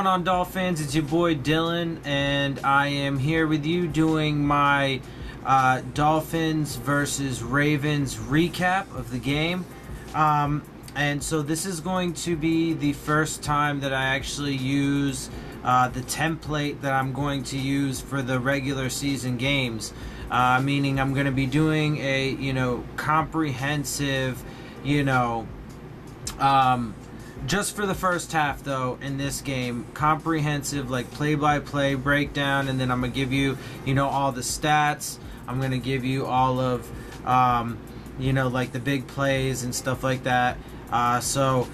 going on, Dolphins? It's your boy Dillon, and I am here with you doing my Dolphins versus Ravens recap of the game. And so this is going to be the first time that I actually use the template that I'm going to use for the regular season games. Meaning I'm going to be doing a, comprehensive, just for the first half, though, in this game, comprehensive, like, play-by-play breakdown, and then I'm going to give you, all the stats. I'm going to give you all of, like, the big plays and stuff like that. So,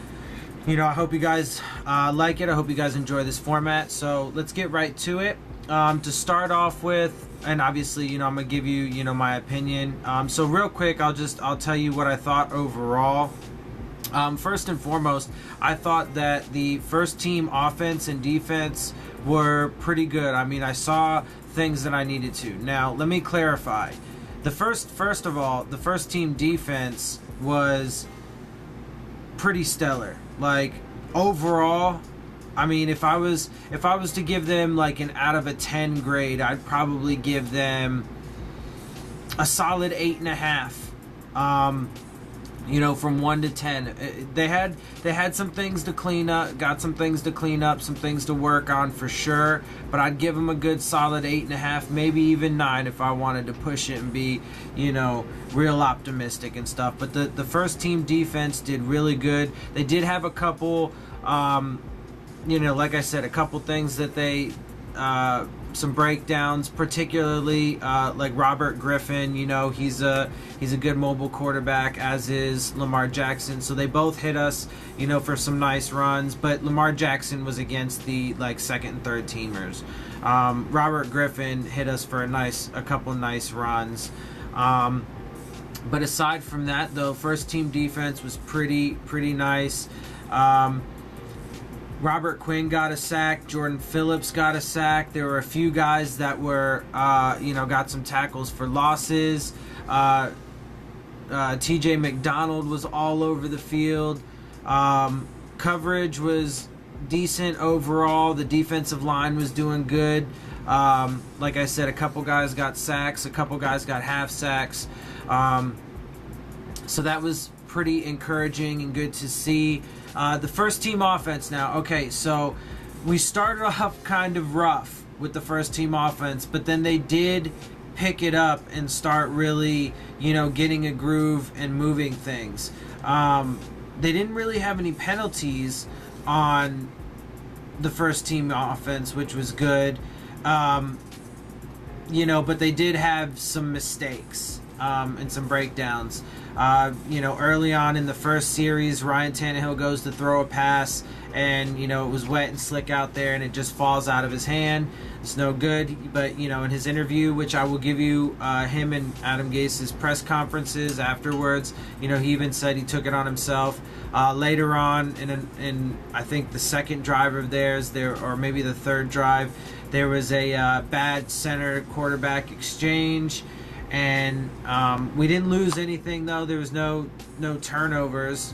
I hope you guys like it. I hope you guys enjoy this format. So, let's get right to it. To start off with, and obviously, I'm going to give you, my opinion. So, real quick, I'll tell you what I thought overall. First and foremost, I thought that the first team offense and defense were pretty good. I mean, I saw things that I needed to. Now, let me clarify. First of all, the first team defense was pretty stellar. Like, overall, I mean, if I was to give them like an out of a 10 grade, I'd probably give them a solid 8.5. From 1 to 10. They had some things to clean up, got some things to clean up, some things to work on for sure, but I'd give them a good solid 8.5, maybe even 9 if I wanted to push it and be, real optimistic and stuff. But the first team defense did really good. They did have a couple, like I said, a couple things that they, some breakdowns, particularly like Robert Griffin. He's a good mobile quarterback, as is Lamar Jackson. So they both hit us, for some nice runs. But Lamar Jackson was against the second and third teamers. Robert Griffin hit us for a couple nice runs. But aside from that, though, first team defense was pretty nice. Robert Quinn got a sack. Jordan Phillips got a sack. There were a few guys that were, got some tackles for losses. T.J. McDonald was all over the field. Coverage was decent overall. The defensive line was doing good. Like I said, a couple guys got sacks. A couple guys got half sacks. So that was pretty encouraging and good to see. The first team offense now. Okay, so we started off kind of rough with the first team offense, but then they did pick it up and start really, getting a groove and moving things. They didn't really have any penalties on the first team offense, which was good. But they did have some mistakes and some breakdowns. Early on in the first series, Ryan Tannehill goes to throw a pass, and, it was wet and slick out there, and it just falls out of his hand. It's no good. But, in his interview, which I will give you him and Adam Gase's press conferences afterwards, he even said he took it on himself. Later on, in I think the second drive of theirs, or maybe the third drive, there was a bad center quarterback exchange. And we didn't lose anything, though. There was no turnovers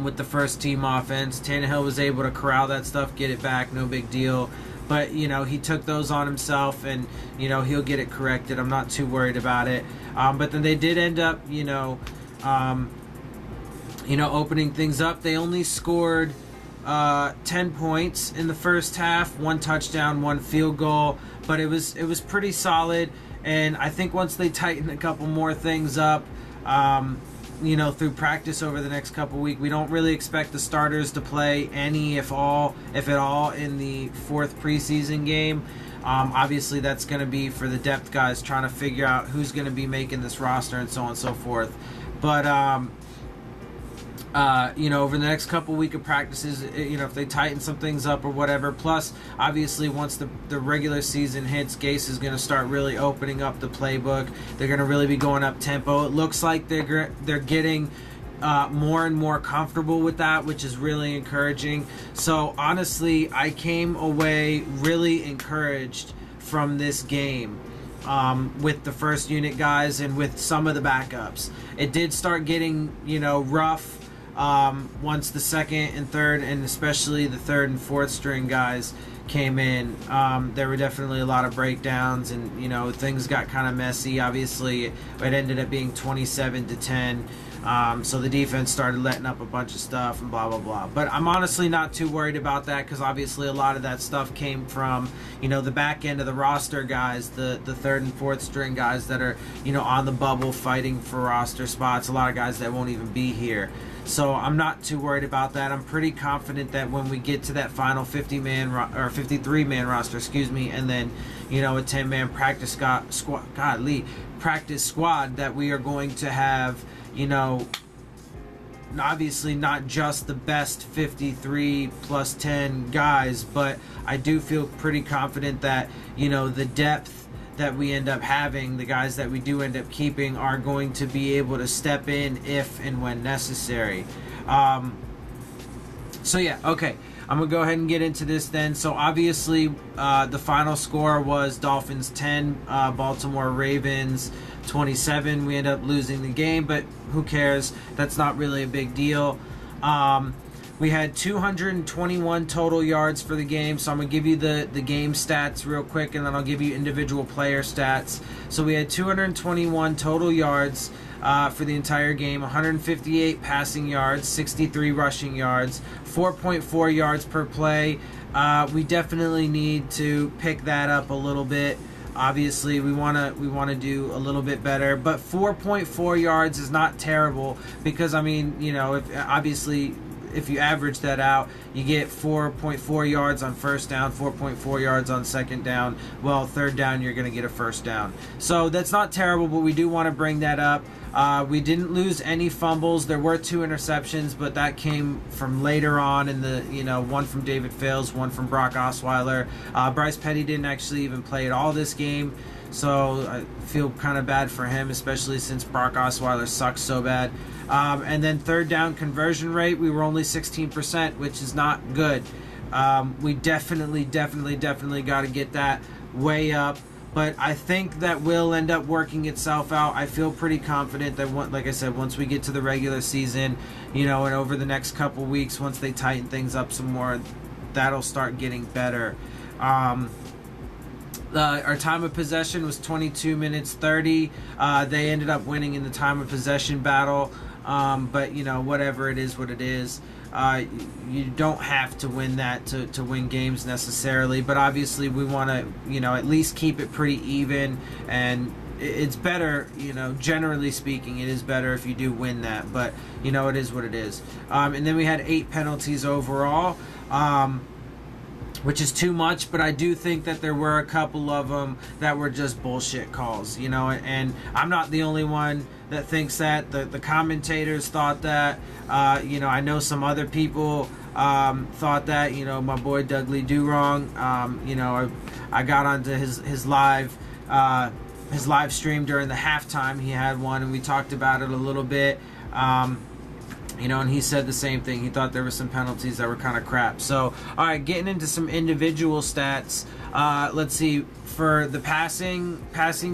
with the first team offense. Tannehill was able to corral that stuff, get it back, no big deal. But, he took those on himself, and, he'll get it corrected. I'm not too worried about it. But then they did end up, opening things up. They only scored 10 points in the first half, 1 touchdown, 1 field goal. But it was pretty solid. And I think once they tighten a couple more things up, through practice over the next couple weeks, we don't really expect the starters to play any, if at all, in the 4th preseason game. Obviously, that's going to be for the depth guys trying to figure out who's going to be making this roster and so on and so forth. But, over the next couple week of practices, if they tighten some things up or whatever. Plus, obviously, once the regular season hits, Gase is going to start really opening up the playbook. They're going to really be going up tempo. It looks like they're getting more and more comfortable with that, which is really encouraging. So, honestly, I came away really encouraged from this game. With the first unit guys and with some of the backups. It did start getting, rough once the second and third, and especially the third and fourth string guys came in. There were definitely a lot of breakdowns, and things got kind of messy. Obviously, it ended up being 27-10. So the defense started letting up a bunch of stuff and blah, blah, blah. But I'm honestly not too worried about that, because obviously a lot of that stuff came from, the back end of the roster guys, the third and fourth string guys that are, on the bubble fighting for roster spots. A lot of guys that won't even be here. So I'm not too worried about that. I'm pretty confident that when we get to that final 50-man or 53-man roster, and then, a 10-man practice squad, that we are going to have, obviously not just the best 53 plus 10 guys, but I do feel pretty confident that, the depth that we end up having, the guys that we do end up keeping, are going to be able to step in if and when necessary. So yeah, okay. I'm going to go ahead and get into this then. So obviously the final score was Dolphins 10, Baltimore Ravens 27. We end up losing the game, but who cares? That's not really a big deal. We had 221 total yards for the game, so I'm going to give you the game stats real quick, and then I'll give you individual player stats. So we had 221 total yards for the entire game, 158 passing yards, 63 rushing yards, 4.4 yards per play. We definitely need to pick that up a little bit. Obviously, we want to do a little bit better, but 4.4 yards is not terrible, because if you average that out, you get 4.4 yards on first down, 4.4 yards on second down. Well, third down, you're going to get a first down. So that's not terrible, but we do want to bring that up. We didn't lose any fumbles. There were 2 interceptions, but that came from later on in the, one from David Phils, one from Brock Osweiler. Bryce Petty didn't actually even play at all this game, so I feel kind of bad for him, especially since Brock Osweiler sucks so bad. And then third down conversion rate, we were only 16%, which is not good. We definitely got to get that way up. But I think that will end up working itself out. I feel pretty confident that, like I said, once we get to the regular season, and over the next couple weeks, once they tighten things up some more, that'll start getting better. Our time of possession was 22 minutes 30. They ended up winning in the time of possession battle. But, whatever it is, what it is. You don't have to win that to win games necessarily, but obviously we want to, at least keep it pretty even, and it's better, generally speaking, it is better if you do win that, but, it is what it is. And then we had 8 penalties overall, which is too much, but I do think that there were a couple of them that were just bullshit calls, and I'm not the only one that thinks that. The commentators thought that. I know some other people thought that. My boy Dougley Do Wrong. I got onto his live stream during the halftime. He had one, and we talked about it a little bit. And he said the same thing. He thought there were some penalties that were kind of crap. So, all right, getting into some individual stats. Let's see. For the passing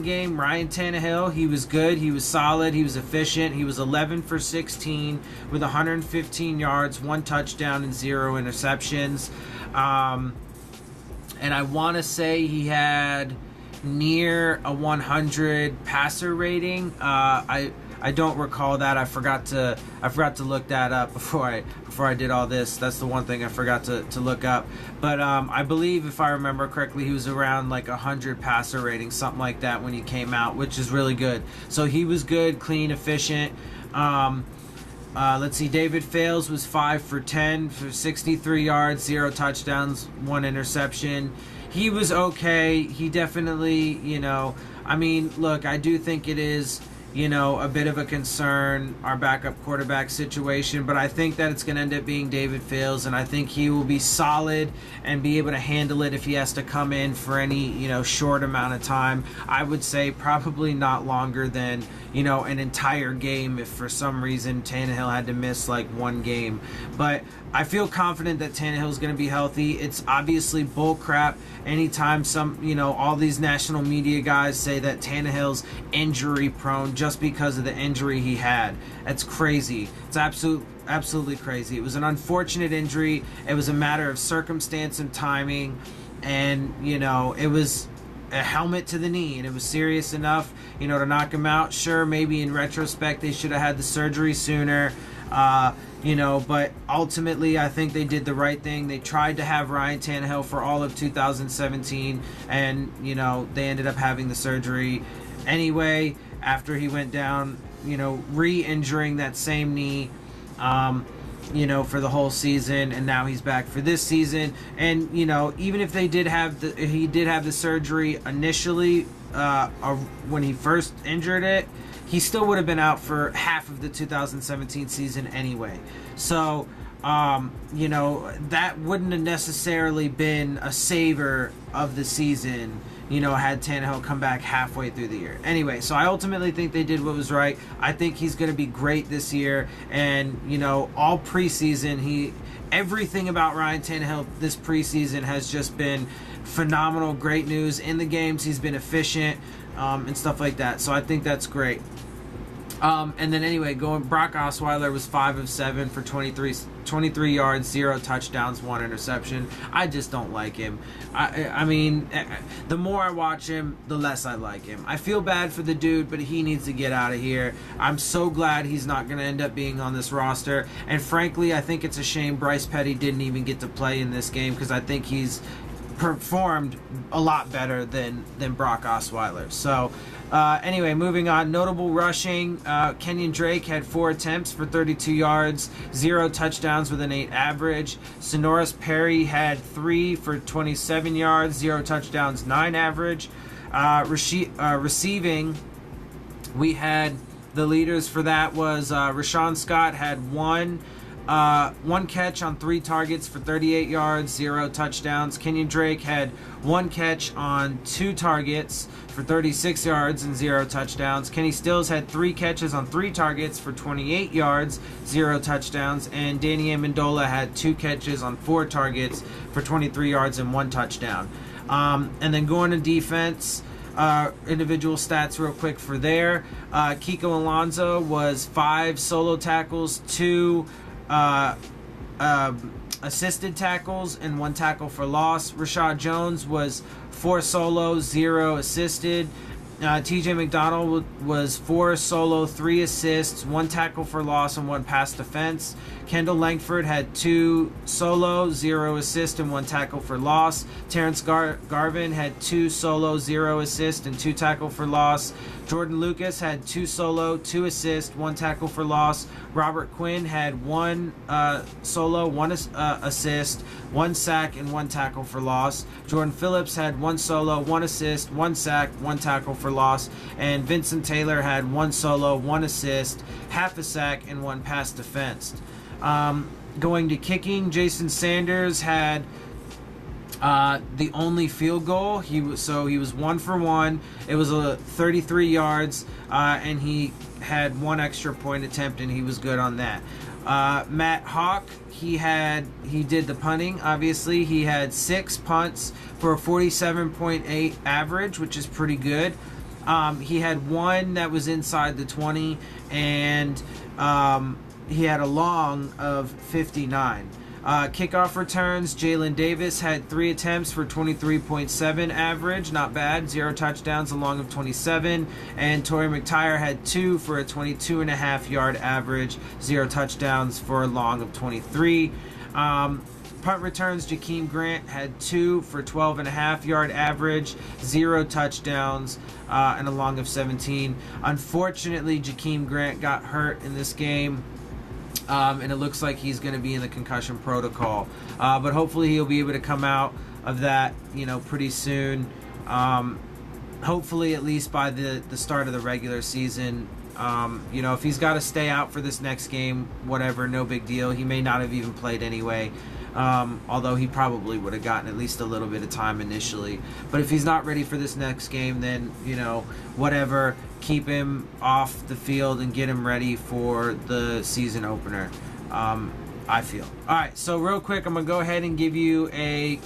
game, Ryan Tannehill, he was good. He was solid. He was efficient. He was 11 for 16 with 115 yards, 1 touchdown, and 0 interceptions. And I want to say he had near a 100 passer rating. I don't recall that. I forgot to look that up before I did all this. That's the one thing I forgot to look up. But I believe, if I remember correctly, he was around like 100 passer rating, something like that, when he came out, which is really good. So he was good, clean, efficient. Let's see. David Fales was 5 for 10 for 63 yards, 0 touchdowns, 1 interception. He was okay. He definitely, look, I do think it is, a bit of a concern, our backup quarterback situation, but I think that it's going to end up being David Fales, and I think he will be solid and be able to handle it if he has to come in for any, short amount of time. I would say probably not longer than, an entire game if for some reason Tannehill had to miss like one game. But I feel confident that Tannehill is going to be healthy. It's obviously bull crap anytime all these national media guys say that Tannehill's injury prone just because of the injury he had. That's crazy. It's absolutely crazy. It was an unfortunate injury. It was a matter of circumstance and timing, and it was a helmet to the knee, and it was serious enough, to knock him out. Sure, maybe in retrospect they should have had the surgery sooner. But ultimately I think they did the right thing. They tried to have Ryan Tannehill for all of 2017, and they ended up having the surgery anyway after he went down, re-injuring that same knee, for the whole season, and now he's back for this season. And even if he did have the surgery initially, when he first injured it, he still would have been out for half of the 2017 season anyway. So, that wouldn't have necessarily been a saver of the season, had Tannehill come back halfway through the year. Anyway, so I ultimately think they did what was right. I think he's going to be great this year. And, all preseason, everything about Ryan Tannehill this preseason has just been phenomenal, great news. In the games, he's been efficient, and stuff like that. So I think that's great. And then anyway, Brock Osweiler was 5 of 7 for 23 yards, 0 touchdowns, 1 interception. I just don't like him. I mean, the more I watch him, the less I like him. I feel bad for the dude, but he needs to get out of here. I'm so glad he's not going to end up being on this roster. And frankly, I think it's a shame Bryce Petty didn't even get to play in this game, because I think he's performed a lot better than Brock Osweiler. So anyway, moving on. Notable rushing. Kenyon Drake had 4 attempts for 32 yards, 0 touchdowns with an 8 average. Sonoris Perry had 3 for 27 yards, 0 touchdowns, 9 average. Receiving, we had the leaders for that was Rashawn Scott had 1 catch on 3 targets for 38 yards, 0 touchdowns. Kenyon Drake had 1 catch on 2 targets for 36 yards and 0 touchdowns. Kenny Stills had 3 catches on 3 targets for 28 yards, 0 touchdowns. And Danny Amendola had 2 catches on 4 targets for 23 yards and 1 touchdown. And then going to defense, individual stats real quick for there. Kiko Alonso was 5 solo tackles, 2 assisted tackles, and 1 tackle for loss. Rashad Jones was 4 solo, 0 assisted. TJ McDonald was 4 solo, 3 assists, 1 tackle for loss, and 1 pass defense. Kendall Langford had 2 solo, 0 assist, and 1 tackle for loss. Terrence Garvin had 2 solo, 0 assist, and 2 tackle for loss. Jordan Lucas had 2 solo, 2 assist, 1 tackle for loss. Robert Quinn had 1 solo, 1 assist, 1 sack, and 1 tackle for loss. Jordan Phillips had 1 solo, 1 assist, 1 sack, 1 tackle for loss. And Vincent Taylor had 1 solo, 1 assist, half a sack, and 1 pass defense. Going to kicking, Jason Sanders had the only field goal. He was 1 for 1. It was 33 yards, and he had 1 extra point attempt, and he was good on that. Matt Hawk, he did the punting. Obviously, he had 6 punts for a 47.8 average, which is pretty good. He had 1 that was inside the 20, and he had a long of 59. Kickoff returns, Jalen Davis had 3 attempts for 23.7 average, not bad, 0 touchdowns, a long of 27. And Torrey McTyer had 2 for a 22.5 yard average, 0 touchdowns for a long of 23. Punt returns, Jakeem Grant had 2 for 12.5 yard average, 0 touchdowns, and a long of 17. Unfortunately, Jakeem Grant got hurt in this game. And it looks like he's going to be in the concussion protocol. But hopefully he'll be able to come out of that, pretty soon. Hopefully at least by the start of the regular season. If he's got to stay out for this next game, whatever, no big deal. He may not have even played anyway. Although he probably would have gotten at least a little bit of time initially. But if he's not ready for this next game, then, whatever, keep him off the field and get him ready for the season opener. I feel. All right, so real quick, I'm gonna go ahead and give you a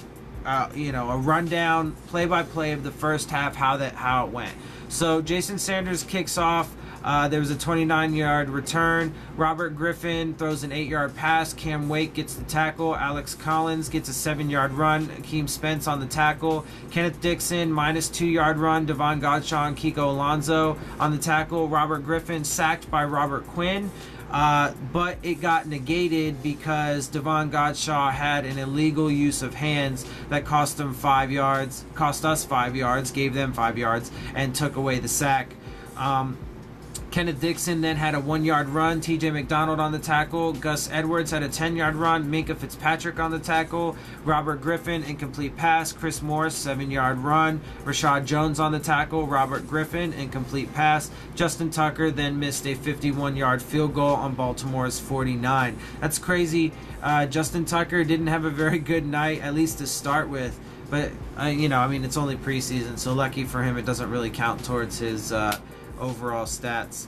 rundown, play-by-play of the first half, how it went. So Jason Sanders kicks off. There was a 29-yard return. Robert Griffin throws an 8-yard pass. Cam Wake gets the tackle. Alex Collins gets a 7-yard run. Akeem Spence on the tackle. Kenneth Dixon, minus 2-yard run. Devon Godshaw and Kiko Alonso on the tackle. Robert Griffin sacked by Robert Quinn. But it got negated because Devon Godshaw had an illegal use of hands that cost us 5 yards, gave them 5 yards, and took away the sack. Kenneth Dixon then had a 1-yard run. TJ McDonald on the tackle. Gus Edwards had a 10-yard run. Minkah Fitzpatrick on the tackle. Robert Griffin, incomplete pass. Chris Morris, 7-yard run. Rashad Jones on the tackle. Robert Griffin, incomplete pass. Justin Tucker then missed a 51-yard field goal on Baltimore's 49. That's crazy. Justin Tucker didn't have a very good night, at least to start with. But, it's only preseason, so lucky for him it doesn't really count towards his overall stats.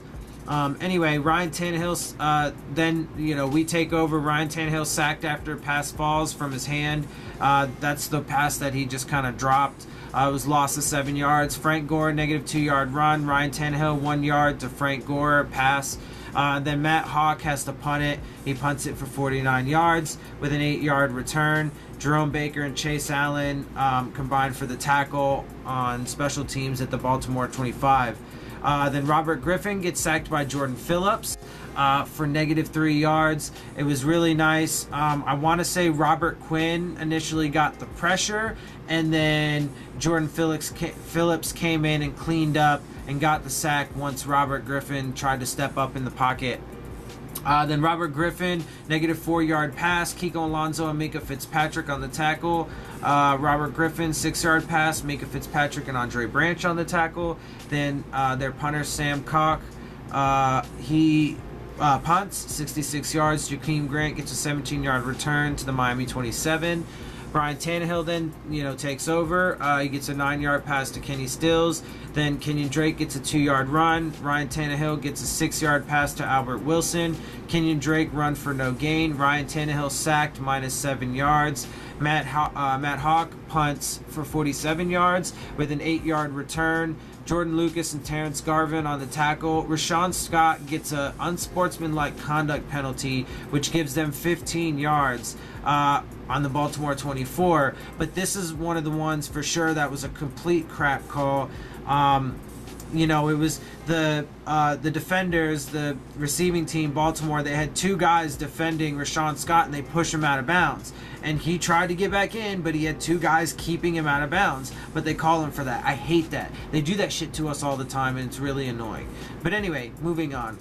Anyway, Ryan Tannehill, then, we take over. Ryan Tannehill sacked after pass falls from his hand. That's the pass that he just kind of dropped. It was loss of 7 yards. Frank Gore, negative 2-yard run. Ryan Tannehill, 1 yard to Frank Gore, pass. Then Matt Hawk has to punt it. He punts it for 49 yards with an 8-yard return. Jerome Baker and Chase Allen combined for the tackle on special teams at the Baltimore 25. Then Robert Griffin gets sacked by Jordan Phillips for negative 3 yards. It was really nice. I want to say Robert Quinn initially got the pressure, and then Jordan Phillips came in and cleaned up and got the sack once Robert Griffin tried to step up in the pocket. Then Robert Griffin, negative 4-yard pass. Kiko Alonso and Minkah Fitzpatrick on the tackle. Robert Griffin, 6-yard pass. Minkah Fitzpatrick and Andre Branch on the tackle. Then their punter, Sam Cock, he punts 66 yards. Jakeem Grant gets a 17-yard return to the Miami 27. Brian Tannehill then, takes over. He gets a 9-yard pass to Kenny Stills. Then Kenyon Drake gets a 2-yard run. Ryan Tannehill gets a 6-yard pass to Albert Wilson. Kenyon Drake run for no gain. Ryan Tannehill sacked, minus 7 yards. Matt Hawk punts for 47 yards with an 8-yard return. Jordan Lucas and Terrence Garvin on the tackle. Rashawn Scott gets a unsportsmanlike conduct penalty, which gives them 15 yards on the Baltimore 24. But this is one of the ones for sure that was a complete crap call. It was the defenders, the receiving team, Baltimore. They had 2 guys defending Rashawn Scott, and they pushed him out of bounds. And he tried to get back in, but he had 2 guys keeping him out of bounds. But they call him for that. I hate that. They do that shit to us all the time, and it's really annoying. But anyway, moving on.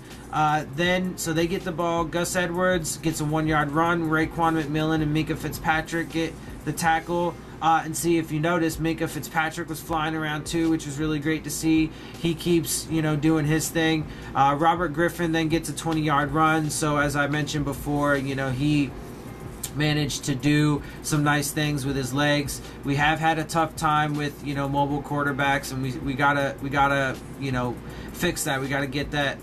So they get the ball. Gus Edwards gets a 1-yard run. Raekwon McMillan and Minkah Fitzpatrick get the tackle. And see, if you notice, Minkah Fitzpatrick was flying around too, which was really great to see. He keeps, doing his thing. Robert Griffin then gets a 20-yard run. So as I mentioned before, he managed to do some nice things with his legs. We have had a tough time with, mobile quarterbacks, and we gotta fix that. We gotta get that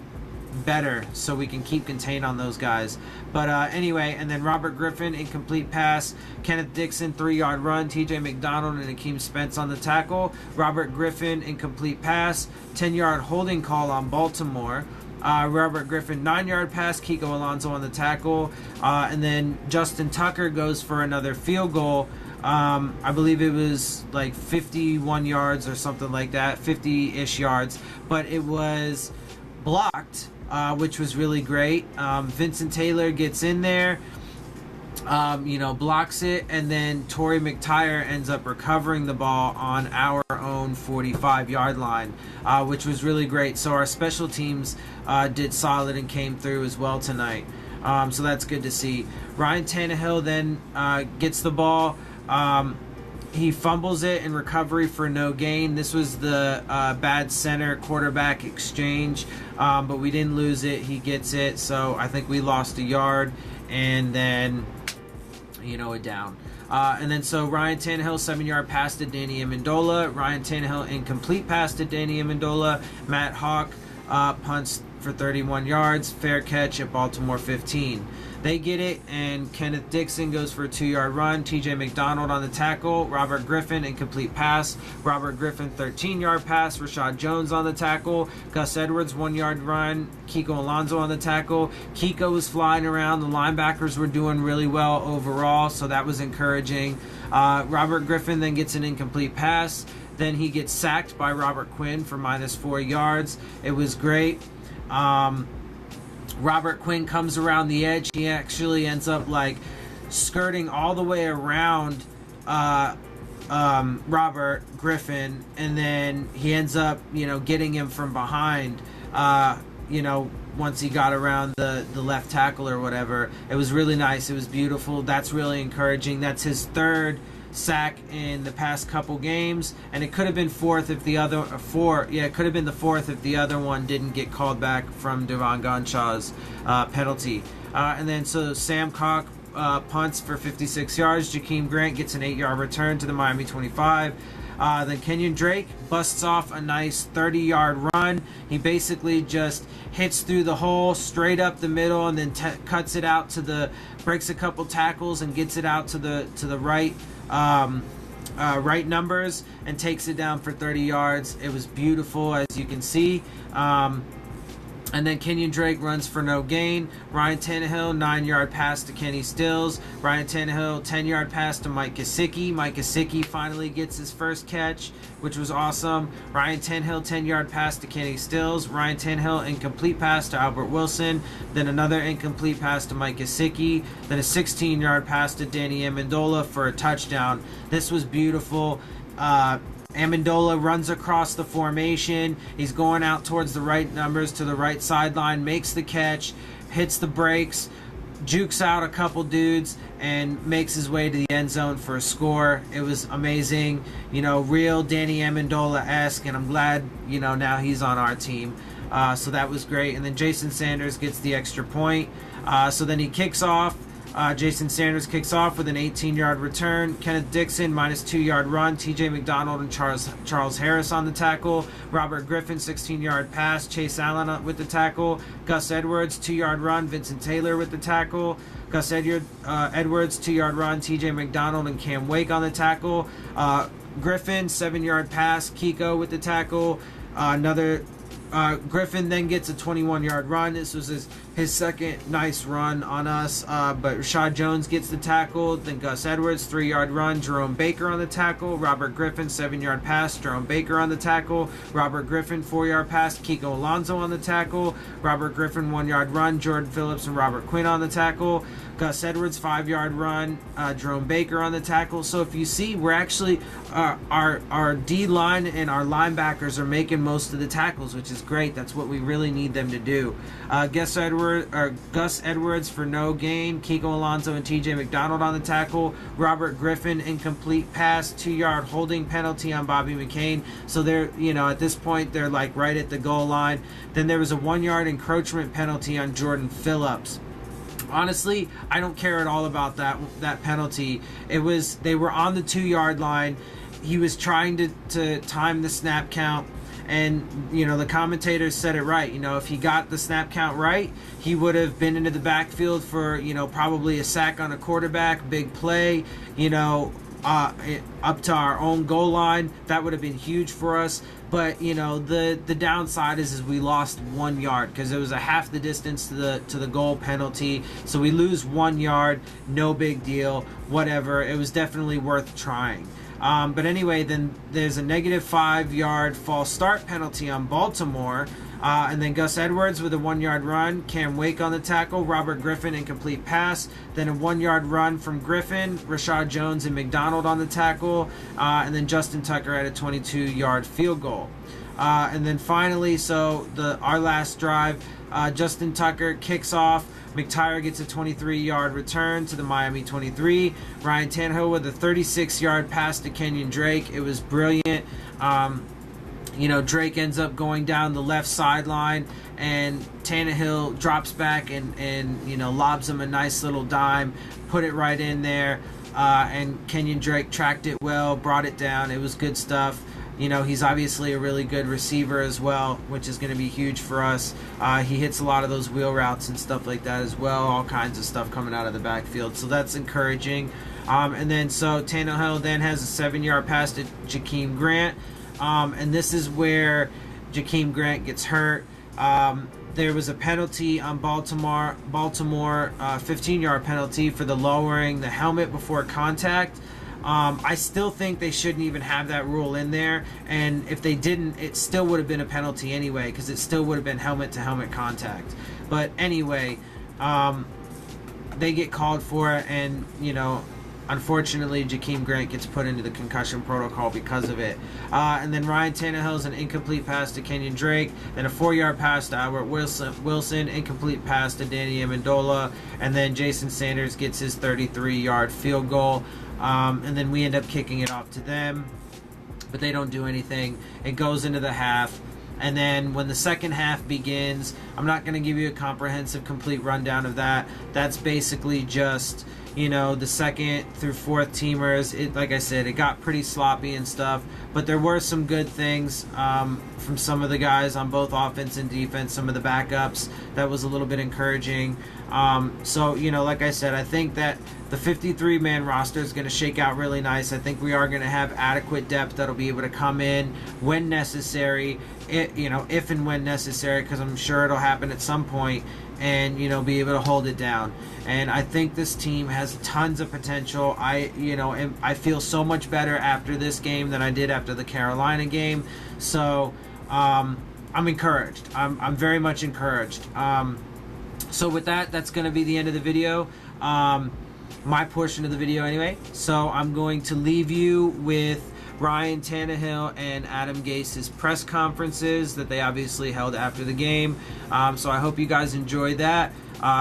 better so we can keep contained on those guys. But anyway, and then Robert Griffin, incomplete pass. Kenneth Dixon, 3-yard run. TJ McDonald and Akeem Spence on the tackle. Robert Griffin, incomplete pass. 10-yard holding call on Baltimore. Robert Griffin, 9-yard pass. Kiko Alonso on the tackle. And then Justin Tucker goes for another field goal. I believe it was like 51 yards or something like that, 50-ish yards. But it was blocked, which was really great. Vincent Taylor gets in there, blocks it, and then Torrey McTyer ends up recovering the ball on our own 45-yard line, which was really great. So our special teams did solid and came through as well tonight. So that's good to see. Ryan Tannehill then gets the ball. He fumbles it in recovery for no gain. This was the bad center quarterback exchange, but we didn't lose it. He gets it, so I think we lost a yard, and then, a down. And then so Ryan Tannehill, 7-yard pass to Danny Amendola. Ryan Tannehill, incomplete pass to Danny Amendola. Matt Hawk punts for 31 yards. Fair catch at Baltimore 15. They get it, and Kenneth Dixon goes for a 2-yard run. TJ McDonald on the tackle. Robert Griffin, incomplete pass. Robert Griffin, 13-yard pass. Rashad Jones on the tackle. Gus Edwards, 1-yard run. Kiko Alonso on the tackle. Kiko was flying around. The linebackers were doing really well overall, so that was encouraging. Robert Griffin then gets an incomplete pass. Then he gets sacked by Robert Quinn for -4 yards. It was great. Robert Quinn comes around the edge. He actually ends up like skirting all the way around Robert Griffin, and then he ends up, getting him from behind, once he got around the left tackle or whatever. It was really nice. It was beautiful. That's really encouraging. That's his third sack in the past couple games, and it could have been fourth if the other it could have been the fourth if the other one didn't get called back from Devon Gonshaw's penalty. And then so Sam Cock punts for 56 yards. Jakeem Grant gets an 8-yard return to the Miami 25. Then Kenyon Drake busts off a nice 30-yard run. He basically just hits through the hole straight up the middle, and then cuts it out breaks a couple tackles and gets it out to the right. Right numbers, and takes it down for 30 yards. It was beautiful, as you can see. And then Kenyon Drake runs for no gain. Ryan Tannehill, 9-yard pass to Kenny Stills. Ryan Tannehill, 10-yard pass to Mike Gesicki. Mike Gesicki finally gets his first catch, which was awesome. Ryan Tannehill, 10-yard pass to Kenny Stills. Ryan Tannehill, incomplete pass to Albert Wilson. Then another incomplete pass to Mike Gesicki. Then a 16-yard pass to Danny Amendola for a touchdown. This was beautiful. Amendola runs across the formation. He's going out towards the right numbers to the right sideline, makes the catch, hits the brakes, jukes out a couple dudes, and makes his way to the end zone for a score. It was amazing, real Danny Amendola-esque, and I'm glad, now he's on our team. So that was great. And then Jason Sanders gets the extra point. So then he kicks off. Jason Sanders kicks off with an 18-yard return. Kenneth Dixon, -2-yard run. TJ McDonald and Charles Harris on the tackle. Robert Griffin, 16-yard pass. Chase Allen with the tackle. Gus Edwards, 2-yard run. Vincent Taylor with the tackle. Gus Edwards, 2-yard run. TJ McDonald and Cam Wake on the tackle. Griffin, 7-yard pass. Kiko with the tackle. Griffin then gets a 21-yard run. This was his second nice run on us, but Rashad Jones gets the tackle. Then Gus Edwards, 3-yard run. Jerome Baker on the tackle. Robert Griffin, 7-yard pass. Jerome Baker on the tackle. Robert Griffin, 4-yard pass. Kiko Alonso on the tackle. Robert Griffin, 1-yard run. Jordan Phillips and Robert Quinn on the tackle. Gus Edwards, 5-yard run. Jerome Baker on the tackle. So if you see, we're actually our D-line and our linebackers are making most of the tackles, which is great. That's what we really need them to do. Gus Edwards for no gain. Kiko Alonso and TJ McDonald on the tackle. Robert Griffin, incomplete pass, 2-yard holding penalty on Bobby McCain. So they're, at this point, they're like right at the goal line. Then there was a 1-yard encroachment penalty on Jordan Phillips. Honestly, I don't care at all about that penalty. They were on the 2-yard line. He was trying to time the snap count, and the commentators said it right. If he got the snap count right, he would have been into the backfield for probably a sack on a quarterback, big play, up to our own goal line. That would have been huge for us. But the downside is we lost 1 yard because it was a half the distance to the goal penalty. So we lose 1 yard, no big deal, whatever. It was definitely worth trying. But anyway, then there's a -5-yard false start penalty on Baltimore. And then Gus Edwards with a 1-yard run. Cam Wake on the tackle. Robert Griffin, incomplete pass. Then a 1-yard run from Griffin. Rashad Jones and McDonald on the tackle. And then Justin Tucker at a 22-yard field goal. And then finally, our last drive, Justin Tucker kicks off. McTyer gets a 23-yard return to the Miami 23. Ryan Tannehill with a 36-yard pass to Kenyon Drake. It was brilliant. Drake ends up going down the left sideline, and Tannehill drops back and lobs him a nice little dime, put it right in there, and Kenyon Drake tracked it well, brought it down. It was good stuff. he's obviously a really good receiver as well, which is going to be huge for us. He hits a lot of those wheel routes and stuff like that as well, all kinds of stuff coming out of the backfield. So that's encouraging. And then so Tannehill then has a 7-yard pass to Jakeem Grant. And this is where Jakeem Grant gets hurt. There was a penalty on Baltimore, 15-yard penalty for the lowering the helmet before contact. I still think they shouldn't even have that rule in there, and if they didn't, it still would have been a penalty anyway, because it still would have been helmet-to-helmet contact. But anyway, they get called for it, and unfortunately, Jakeem Grant gets put into the concussion protocol because of it. And then Ryan Tannehill's an incomplete pass to Kenyon Drake. Then a 4-yard pass to Albert Wilson. Incomplete pass to Danny Amendola. And then Jason Sanders gets his 33-yard field goal. And then we end up kicking it off to them. But they don't do anything. It goes into the half. And then when the second half begins, I'm not going to give you a comprehensive, complete rundown of that. That's basically just, the second through fourth teamers. Like I said, it got pretty sloppy and stuff. But there were some good things from some of the guys on both offense and defense, some of the backups. That was a little bit encouraging. So, like I said, I think that the 53-man roster is going to shake out really nice. I think we are going to have adequate depth that'll be able to come in when necessary, if and when necessary, because I'm sure it'll happen at some point, and, be able to hold it down. And I think this team has tons of potential. I feel so much better after this game than I did after the Carolina game. So I'm encouraged. I'm very much encouraged. So with that, that's going to be the end of the video. My portion of the video anyway. So I'm going to leave you with Ryan Tannehill and Adam Gase's press conferences that they obviously held after the game. So I hope you guys enjoyed that.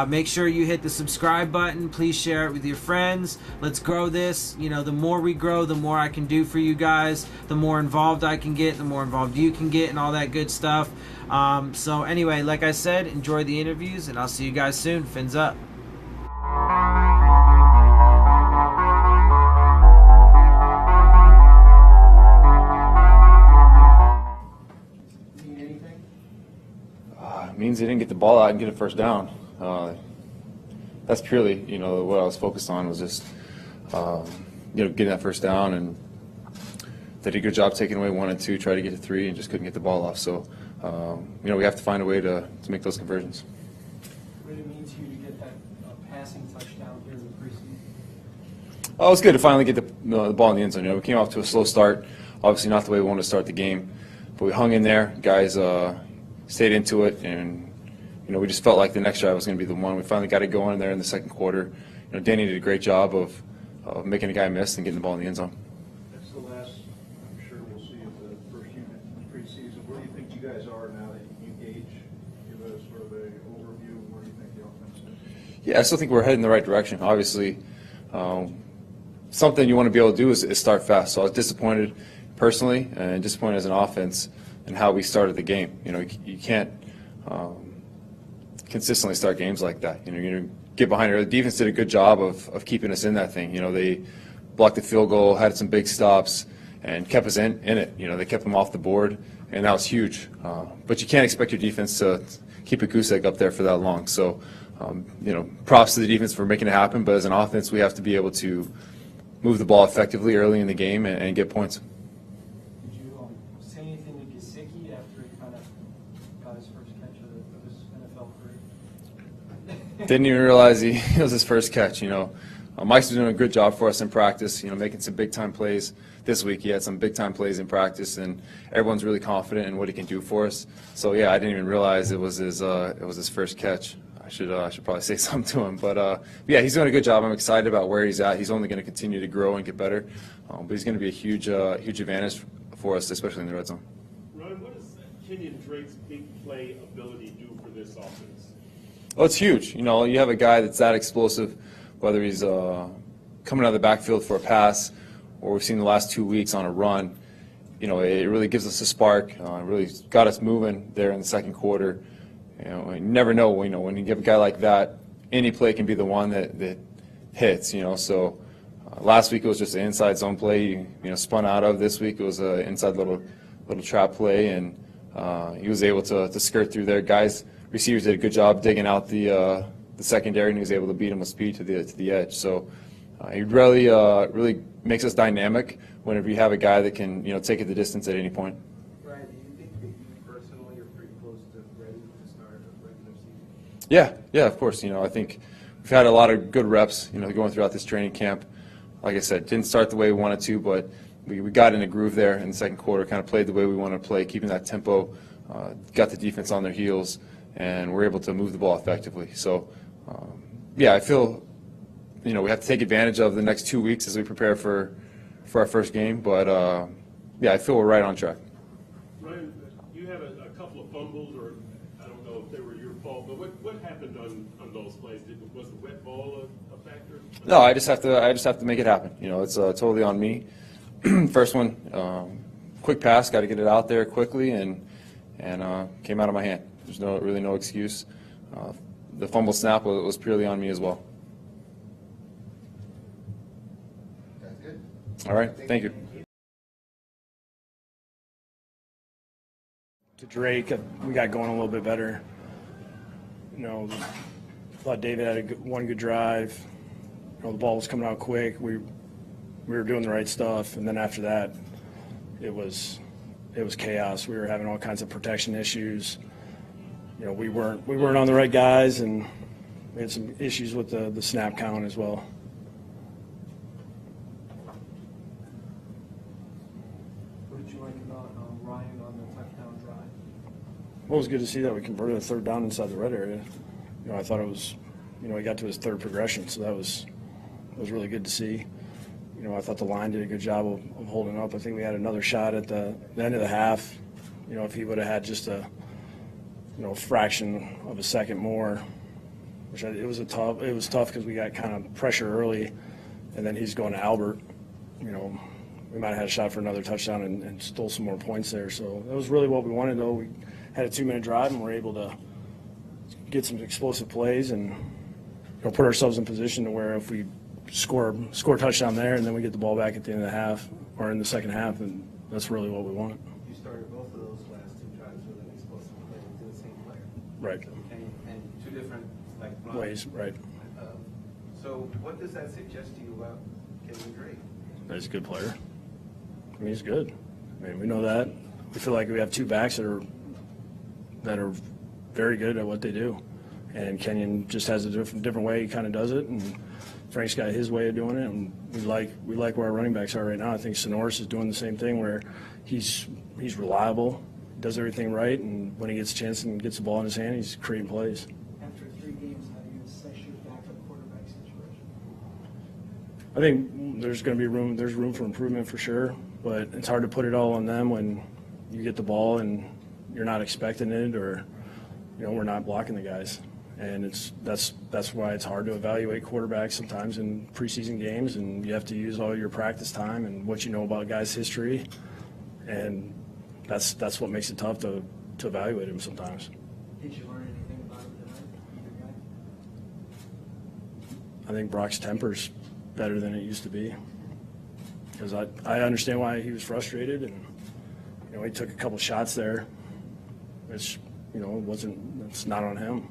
Make sure you hit the subscribe button. Please share it with your friends. Let's grow this. The more we grow, the more I can do for you guys. The more involved I can get, the more involved you can get, and all that good stuff. So anyway, like I said, enjoy the interviews, and I'll see you guys soon. Fins up. Means they didn't get the ball out and get a first down. That's purely, what I was focused on was just, getting that first down, and they did a good job taking away 1 and 2, tried to get to 3, and just couldn't get the ball off. So, we have to find a way to make those conversions. What did it mean to you to get that passing touchdown here in the preseason? Oh, it was good to finally get the ball in the end zone. We came off to a slow start, obviously not the way we wanted to start the game, but we hung in there. Guys stayed into it, and we just felt like the next drive was going to be the one. We finally got it going there in the second quarter. Danny did a great job of making a guy miss and getting the ball in the end zone. That's the last, I'm sure we'll see of the first unit in the preseason. Where do you think you guys are now that you gauge? Give us sort of an overview of where do you think the offense is? Yeah, I still think we're heading in the right direction. Obviously, something you want to be able to do is start fast. So I was disappointed personally and disappointed as an offense in how we started the game. You can't consistently start games like that. You get behind it. The defense did a good job of keeping us in that thing. They blocked the field goal, had some big stops, and kept us in it. They kept them off the board, and that was huge. But you can't expect your defense to keep a goose egg up there for that long. So, props to the defense for making it happen. But as an offense, we have to be able to move the ball effectively early in the game and get points. Did you say anything to Gesicki after he kind of got his first catch of his NFL career? Didn't even realize it was his first catch. Mike's doing a good job for us in practice. Making some big time plays this week. He had some big time plays in practice, and everyone's really confident in what he can do for us. So yeah, I didn't even realize it was his first catch. I should probably say something to him, but yeah, he's doing a good job. I'm excited about where he's at. He's only going to continue to grow and get better, but he's going to be a huge advantage for us, especially in the red zone. Ron, what does Kenyon Drake's big play ability do for this offense? Oh, it's huge. You have a guy that's that explosive, whether he's coming out of the backfield for a pass, or we've seen the last 2 weeks on a run. It really gives us a spark. It really got us moving there in the second quarter. You never know. When you give a guy like that, any play can be the one that hits. So Last week it was just an inside zone play, spun out of. This week it was an inside little trap play, and he was able to skirt through there. Receivers did a good job digging out the secondary, and he was able to beat him with speed to the edge. So he really makes us dynamic whenever you have a guy that can take it the distance at any point. Ryan, do you think that you personally are pretty close to ready to start a regular season? Yeah, of course. I think we've had a lot of good reps, going throughout this training camp. Like I said, didn't start the way we wanted to, but we got in a groove there in the second quarter, kind of played the way we wanted to play, keeping that tempo, got the defense on their heels, and we're able to move the ball effectively. So, I feel, we have to take advantage of the next 2 weeks as we prepare for our first game. But, I feel we're right on track. Ryan, you had a couple of fumbles, or I don't know if they were your fault, but what happened on those plays? Was the wet ball a factor? No, I just have to make it happen. It's totally on me. First one, quick pass, got to get it out there quickly, and came out of my hand. There's really no excuse. The fumble snap was purely on me as well. That's good. All right, thank you. To Drake, we got going a little bit better. Thought David had one good drive. The ball was coming out quick. We were doing the right stuff, and then after that, it was chaos. We were having all kinds of protection issues. We weren't on the right guys, and we had some issues with the snap count as well. What did you like about Ryan on the touchdown drive? Well, it was good to see that we converted a third down inside the red area. I thought it was, he got to his third progression, so that was really good to see. I thought the line did a good job of holding up. I think we had another shot at the end of the half. If he would have had just a fraction of a second more, it was tough because we got kind of pressure early, and then he's going to Albert. We might have had a shot for another touchdown and stole some more points there. So that was really what we wanted, though. We had a 2-minute drive, and we're able to get some explosive plays and put ourselves in position to where if we score a touchdown there and then we get the ball back at the end of the half or in the second half, and that's really what we want. You started both of those last two drives with an explosive play to the same player. Right. And two different Ways, right. So what does that suggest to you about Kenyon Drake? He's a good player. He's good. We know that. We feel like we have two backs that are very good at what they do, and Kenyon just has a different way he kind of does it, and Frank's got his way of doing it, and we like where our running backs are right now. I think Sonoris is doing the same thing where he's reliable, does everything right, and when he gets a chance and gets the ball in his hand, he's creating plays. After 3 games, how do you assess your backup quarterback situation? I think there's going to be room for improvement for sure, but it's hard to put it all on them when you get the ball and you're not expecting it, or we're not blocking the guys. And that's why it's hard to evaluate quarterbacks sometimes in preseason games, and you have to use all your practice time and what you know about guys' history, and that's what makes it tough to evaluate him sometimes. Did you learn anything about him tonight, either guy? I think Brock's temper's better than it used to be, because I understand why he was frustrated, and he took a couple shots there, which it's not on him.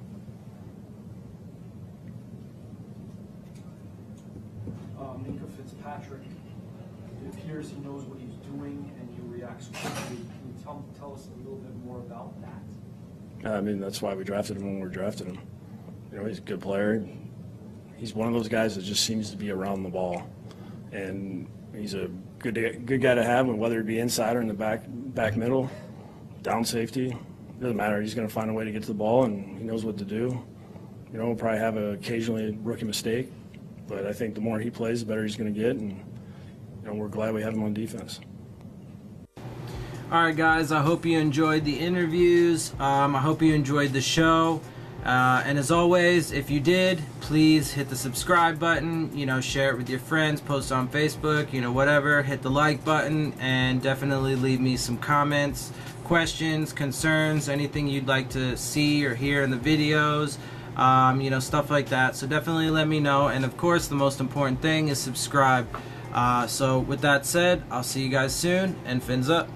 Minka Fitzpatrick, it appears he knows what he's doing and he reacts quickly. Can you tell us a little bit more about that? That's why we drafted him when we drafted him. He's a good player. He's one of those guys that just seems to be around the ball, and he's a good guy to have, and whether it be inside or in the back middle, down safety, doesn't matter. He's going to find a way to get to the ball, and he knows what to do. We'll probably have occasionally a rookie mistake, but I think the more he plays, the better he's going to get, and we're glad we have him on defense. All right, guys, I hope you enjoyed the interviews. I hope you enjoyed the show. And as always, if you did, please hit the subscribe button, share it with your friends, post on Facebook, whatever, hit the like button, and definitely leave me some comments, questions, concerns, anything you'd like to see or hear in the videos. Stuff like that. So definitely let me know. And of course, the most important thing is subscribe. So with that said, I'll see you guys soon, and fins up.